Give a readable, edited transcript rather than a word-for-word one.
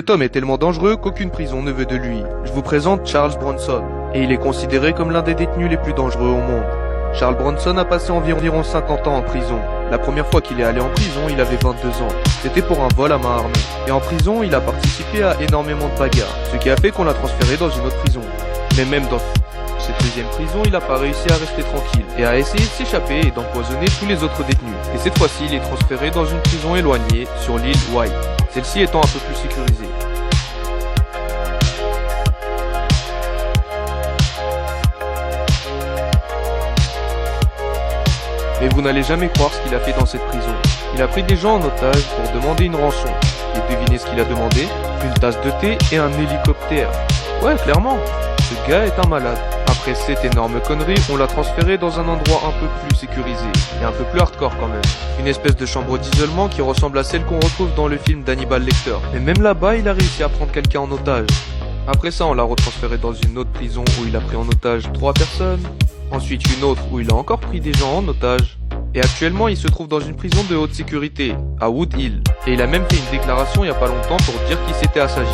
Cet homme est tellement dangereux qu'aucune prison ne veut de lui. Je vous présente Charles Bronson, et il est considéré comme l'un des détenus les plus dangereux au monde. Charles Bronson a passé environ 50 ans en prison. La première fois qu'il est allé en prison, il avait 22 ans. C'était pour un vol à main armée. Et en prison, il a participé à énormément de bagarres, ce qui a fait qu'on l'a transféré dans une autre prison. Mais même dans cette deuxième prison, il n'a pas réussi à rester tranquille et a essayé de s'échapper et d'empoisonner tous les autres détenus. Et cette fois-ci, il est transféré dans une prison éloignée sur l'île White, celle-ci étant un peu plus sécurisée. Mais vous n'allez jamais croire ce qu'il a fait dans cette prison. Il a pris des gens en otage pour demander une rançon. Et devinez ce qu'il a demandé? Une tasse de thé et un hélicoptère. Ouais, clairement, ce gars est un malade. Après cette énorme connerie, on l'a transféré dans un endroit un peu plus sécurisé, et un peu plus hardcore quand même. Une espèce de chambre d'isolement qui ressemble à celle qu'on retrouve dans le film d'Hannibal Lecter. Mais même là-bas, il a réussi à prendre quelqu'un en otage. Après ça, on l'a retransféré dans une autre prison où il a pris en otage 3 personnes. Ensuite une autre où il a encore pris des gens en otage. Et actuellement il se trouve dans une prison de haute sécurité, à Wood Hill. Et il a même fait une déclaration il y a pas longtemps pour dire qu'il s'était assagi.